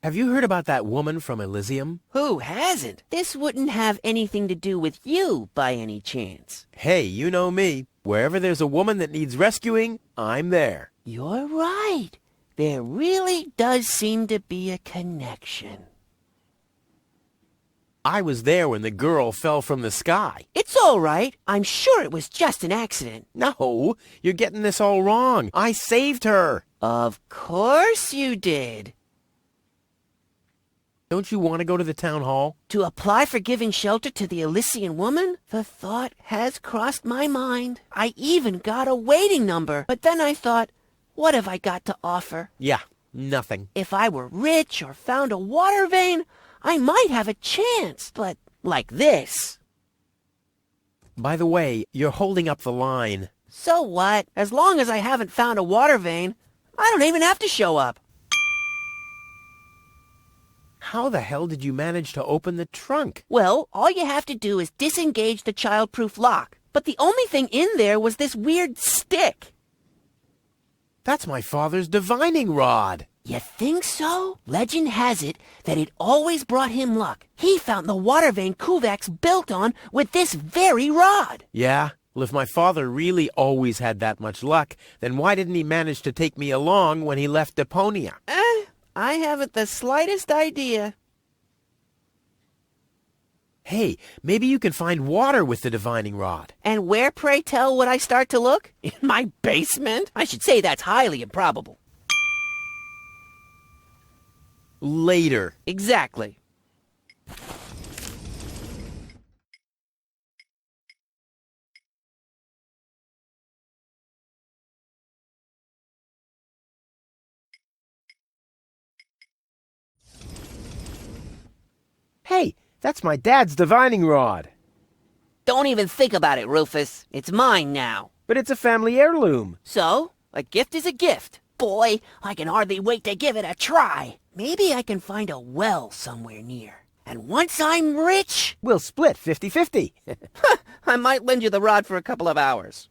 Have you heard about that woman from Elysium? Who hasn't? This wouldn't have anything to do with you by any chance. Hey, you know me. Wherever there's a woman that needs rescuing, I'm there. You're right. There really does seem to be a connection. I was there when the girl fell from the sky. It's all right. I'm sure it was just an accident. No, you're getting this all wrong. I saved her. Of course you did. Don't you want to go to the town hall? To apply for giving shelter to the Elysian woman? The thought has crossed my mind. I even got a waiting number. But then I thought, what have I got to offer? Yeah, nothing. If I were rich or found a water vein, I might have a chance. But like this. By the way, you're holding up the line. So what? As long as I haven't found a water vein, I don't even have to show up. How the hell did you manage to open the trunk? Well, all you have to do is disengage the child-proof lock. But the only thing in there was this weird stick. That's my father's divining rod. You think so? Legend has it that it always brought him luck. He found the water vein Kuvak's built on with this very rod. Yeah? Well, if my father really always had that much luck, then why didn't he manage to take me along when he left Deponia? I haven't the slightest idea. Hey, maybe you can find water with the divining rod. And where, pray tell, would I start to look? In my basement? I should say that's highly improbable. Later. Exactly. Hey, that's my dad's divining rod. Don't even think about it, Rufus. It's mine now. But it's a family heirloom. So, a gift is a gift. Boy, I can hardly wait to give it a try. Maybe I can find a well somewhere near. And once I'm rich, We'll split 50-50. I might lend you the rod for a couple of hours.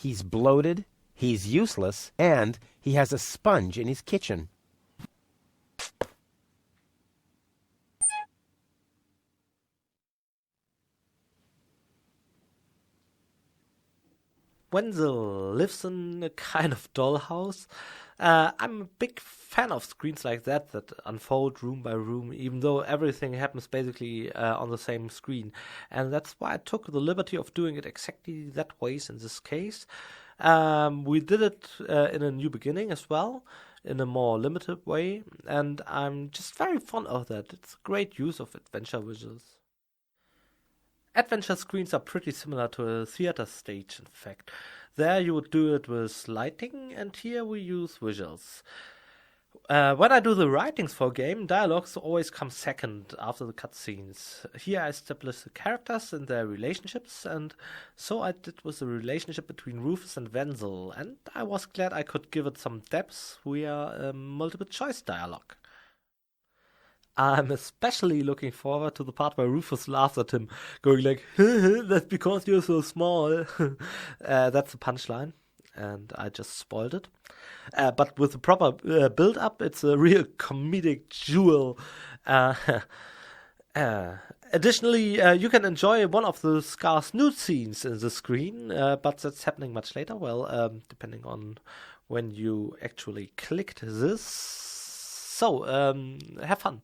He's bloated, he's useless, and he has a sponge in his kitchen. Wenzel lives in a kind of dollhouse. I'm a big fan of screens like that unfold room by room, even though everything happens basically on the same screen. And that's why I took the liberty of doing it exactly that way in this case. We did it in a new beginning as well, in a more limited way, and I'm just very fond of that. It's a great use of adventure visuals. Adventure screens are pretty similar to a theater stage, in fact. There you would do it with lighting, and here we use visuals. When I do the writings for a game, dialogues always come second after the cutscenes. Here I establish the characters and their relationships, and so I did with the relationship between Rufus and Wenzel, and I was glad I could give it some depth via multiple choice dialogue. I'm especially looking forward to the part where Rufus laughs at him, going like, that's because you're so small. That's the punchline, and I just spoiled it. But with the proper build-up, it's a real comedic jewel. Additionally, you can enjoy one of the scarce nude scenes in the screen, but that's happening much later, depending on when you actually clicked this. So, have fun.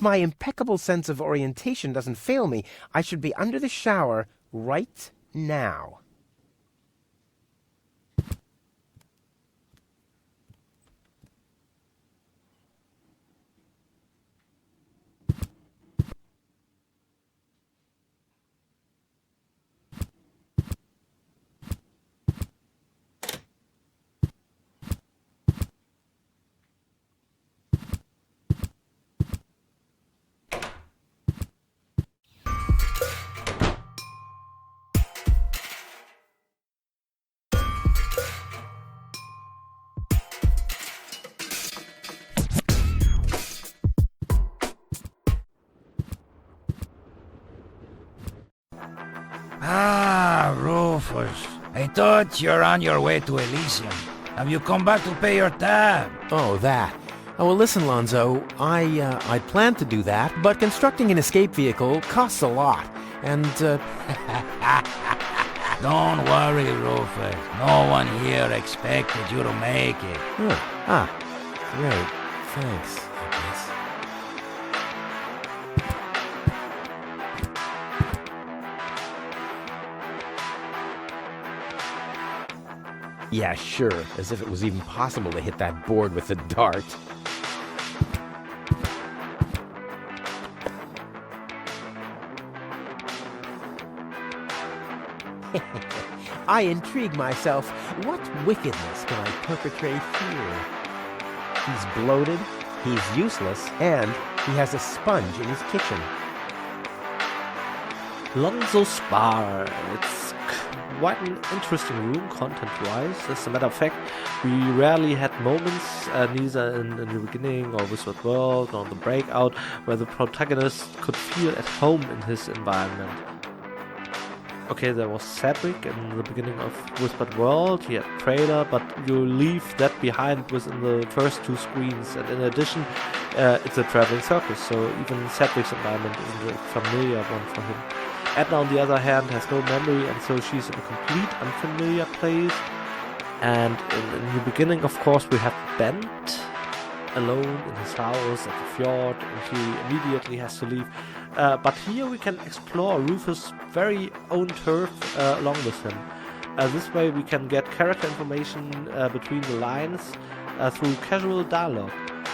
my impeccable sense of orientation doesn't fail me, I should be under the shower right now. Ah, Rufus. I thought you're on your way to Elysium. Have you come back to pay your tab? Oh, that. Oh, well, listen, Lonzo, I planned to do that, but constructing an escape vehicle costs a lot, and, Don't worry, Rufus. No one here expected you to make it. Great. Thanks, I guess. Yeah, sure. As if it was even possible to hit that board with a dart. I intrigue myself. What wickedness can I perpetrate here? He's bloated, he's useless, and he has a sponge in his kitchen. Lonzo's bar. It's quite an interesting room content-wise. As a matter of fact, we rarely had moments, neither in the beginning or Wizard World or the Breakout, where the protagonist could feel at home in his environment. Okay, there was Cedric in the beginning of Whispered World, he had Trailer, but you leave that behind within the first two screens, and in addition, it's a traveling circus, so even Cedric's environment isn't a familiar one for him. Edna, on the other hand, has no memory, and so she's in a complete unfamiliar place. And in the beginning, of course, we have Bent alone in his house at the fjord, and he immediately has to leave. But here we can explore Rufus' very own turf along with him. This way we can get character information between the lines through casual dialogue.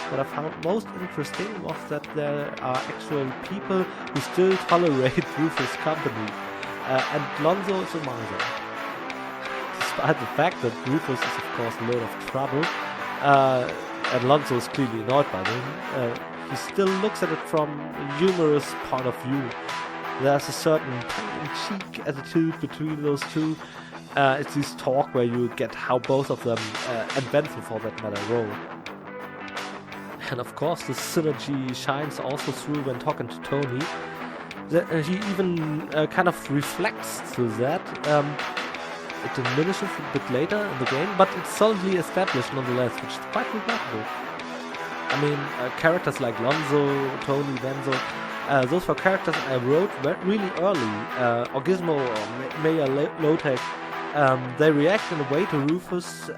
What I found most interesting was that there are actually people who still tolerate Rufus' company, and Lonzo is among them. Despite the fact that Rufus is of course a load of trouble, and Lonzo is clearly annoyed by them, he still looks at it from a humorous point of view. There's a certain tongue-in-cheek attitude between those two. It's this talk where you get how both of them, and Benson for that matter, roll. And of course the synergy shines also through when talking to Tony. He even kind of reflects to that. It diminishes a bit later in the game, but it's solidly established nonetheless, which is quite remarkable. I mean, characters like Lonzo, Tony, Benzo, those were characters I wrote really early. Or Gizmo or Mayor Lotec, they react in a way to Rufus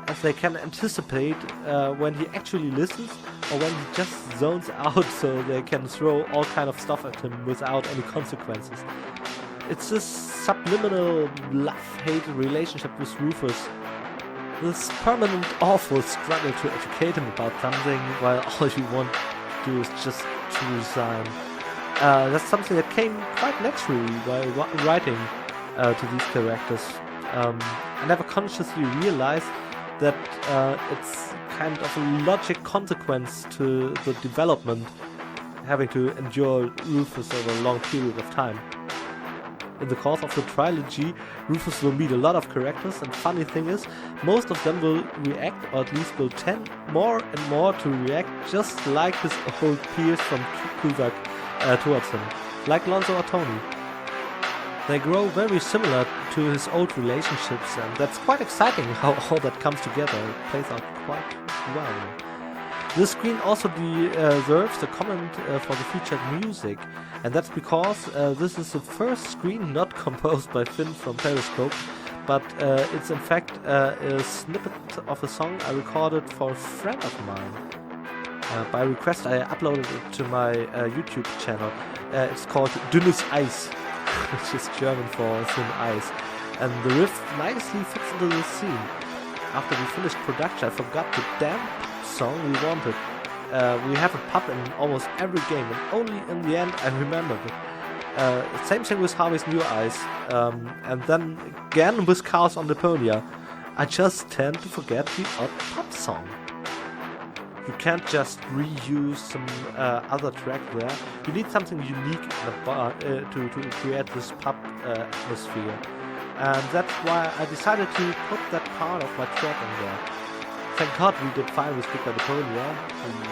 as they can anticipate when he actually listens or when he just zones out, so they can throw all kind of stuff at him without any consequences. It's this subliminal love-hate relationship with Rufus. This permanent awful struggle to educate him about something while all you want to do is just to resign. That's something that came quite naturally while writing to these characters. I never consciously realized that it's kind of a logic consequence to the development, having to endure Rufus over a long period of time. In the course of the trilogy, Rufus will meet a lot of characters, and funny thing is, most of them will react, or at least will tend more and more to react just like his old peers from Kuvak towards him, like Lonzo or Tony. They grow very similar to his old relationships, and that's quite exciting how all that comes together. It plays out quite well. This screen also deserves a comment for the featured music, and that's because this is the first screen not composed by Finn from Periscope, but it's in fact a snippet of a song I recorded for a friend of mine. By request, I uploaded it to my YouTube channel. It's called Dünnes Eis, which is German for thin ice. And the riff nicely fits into the scene. After we finished production, I forgot the damn song we wanted. We have a pub in almost every game, and only in the end I remembered it. Same thing with Harvey's New Eyes, and then again with Chaos on Deponia. I just tend to forget the odd pub song. You can't just reuse some other track there. You need something unique in the bar to create this pub atmosphere. And that's why I decided to put that part of my track in there. Thank God we did fine with Goodbye Deponia. We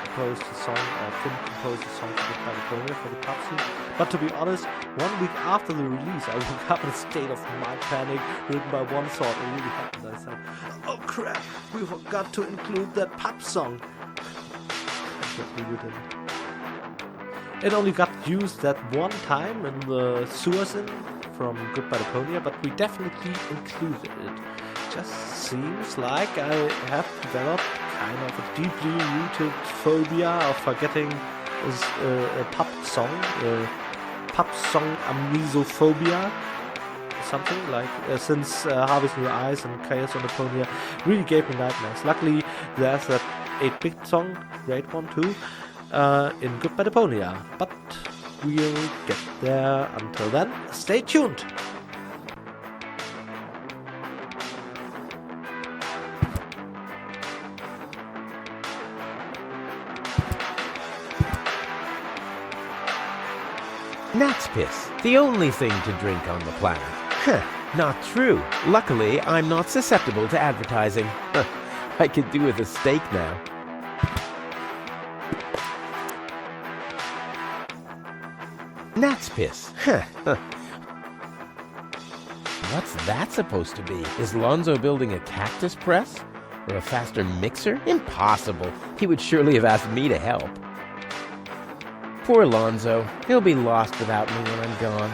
composed a song, or Finn composed a song for Goodbye Deponia for the pub scene. But to be honest, 1 week after the release, I woke up in a state of mind panic, written by one thought. It really happened. I said, oh crap, we forgot to include that pub song. We didn't. It only got used that one time in the sewer scene from Goodbye Deponia, but we definitely included it. Just seems like I have developed kind of a deeply rooted phobia of forgetting a pub song amnesophobia, something like, since Harvey's New Eyes and Chaos on Deponia really gave me nightmares. Luckily, there's that 8-bit song, great one too, in Goodbye Deponia, but we'll get there. Until then, stay tuned! Gnat's piss, the only thing to drink on the planet. Huh, not true. Luckily, I'm not susceptible to advertising. I could do with a steak now. Gnat's piss. What's that supposed to be? Is Lonzo building a cactus press? Or a faster mixer? Impossible. He would surely have asked me to help. Poor Lonzo. He'll be lost without me when I'm gone.